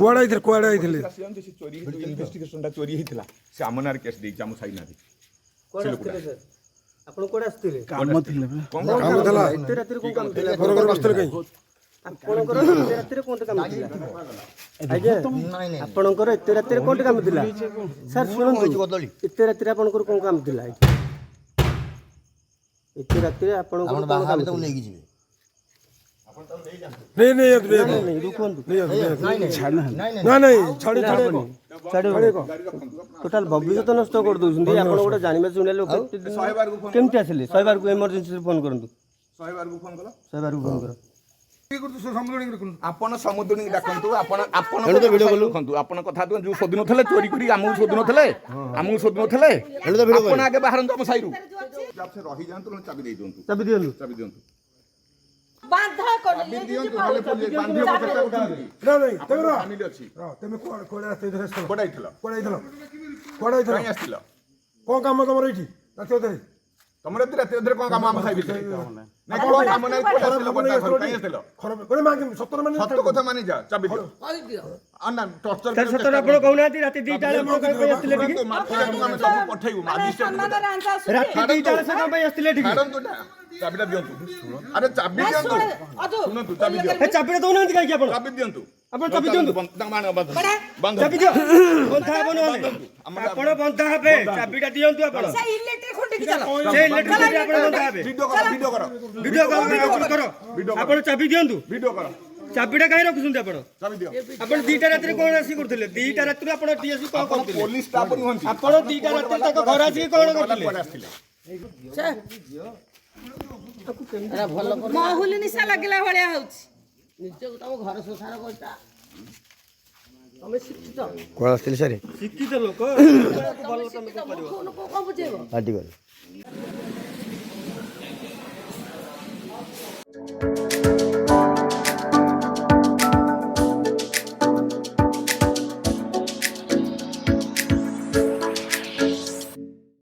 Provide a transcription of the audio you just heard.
କୁଆଡ଼େ ଆଇଥିଲେ କୁଆଡ଼େ ଆଇଥିଲେ ଚୋରି ଇନଭେଷ୍ଟିଗେସନଟା ଚୋରି ହେଇଥିଲା ସେ ଆମ ନାଁରେ କେସ୍ ଦେଇଛି ଆମ ସାଇ ନାଁରେ ଆପଣ କୁଆଡ଼େ ଆସିଥିଲେ? କାମ ଥିଲା ଏତେ ରାତିରେ କୋଉ କାମ ଥିଲା? ଘର ଘର ବସିଥିଲେ କାହିଁ ଆପଣଙ୍କର ଏତେ ରାତିରେ କୋଉଠି କାମ ଥିଲା? ଆଜ୍ଞା ଆପଣଙ୍କର ଏତେ ରାତିରେ କୋଉଠି କାମ ଥିଲା? ସାର୍ ଶୁଣନ୍ତୁ, ଏତେ ରାତିରେ ଆପଣଙ୍କର କଣ କାମ ଥିଲା? ଏତେ ରାତିରେ ଆପଣଙ୍କର କଣ କାମ ଥିଲା? नहीं नहीं नहीं रुकନ୍ତୁ। ଟୋଟାଲ ଭବିଷ୍ୟତ ନଷ୍ଟ କରିଦେଉଛନ୍ତି। ଆପଣ ଗୋଟେ ଜାଣିବା ଶୁଣିଲେ ଲୋକ କେମିତି ଆସିଲେ? 100 ବାରକୁ ଏମର୍ଜେନ୍ସିରେ ଫୋନ୍ କରନ୍ତୁ। 100 ବାରକୁ ଫୋନ୍ କର। 100 ବାରକୁ ଫୋନ୍ କର। ଆପଣ ସମୁଦ୍ରଣୀ ଡାକନ୍ତୁ। ଆପଣ ଦେଖନ୍ତୁ ଆପଣ କଥା ଯୋଉ ଶୋଧୁ ନଥିଲେ ଚୋରି କରି ଆମକୁ ଶୋଧୁ ନଥିଲେ ଆପଣ ଆଗେ ବାହାରନ୍ତୁ ଆମ ସାହିରୁ ରହିଯାଆନ୍ତୁ ଚାବି ଦେଇ ଦିଅନ୍ତୁ। ଚାବି ଦିଅନ୍ତୁ। ଚାବି ଦିଅନ୍ତୁ। नहीं कौन काम तुम ये तुम रात कौन काम आम साई सतर कथा मानी जा चाबी चाबिटा दियंतु अरे चाबी दियंतु सुनंतु चाबी दियो ए चाबीटा दउना काई कि आपण चाबी दियंतु आपण चाबी दियंतु मान बंद चाबी दियो बंधा बन आपण बंधा हेबे चाबीटा दियंतु आपण से इलेक्ट्रिक खुंटी की चलो से इलेक्ट्रिक खुंटी आपण बंधा हेबे वीडियो करो आपण चाबी दियंतु वीडियो करो चाबीटा काई रखुछन आपण चाबी दियो आपण 2टा रात्री कोन आसी करथिले 2टा रात्री आपण टीएससी कोन करथिले पुलिस स्टाफ नहंती आपण 2टा रात्री तक घर आसी कोन करथिले माहुली निशा लगला भलिया होउछ निजको तम घर संसार करता तमे शिक्षित कोन आस्थिले सारे शिक्षित लोक फोन को बुझेबो पार्टी कर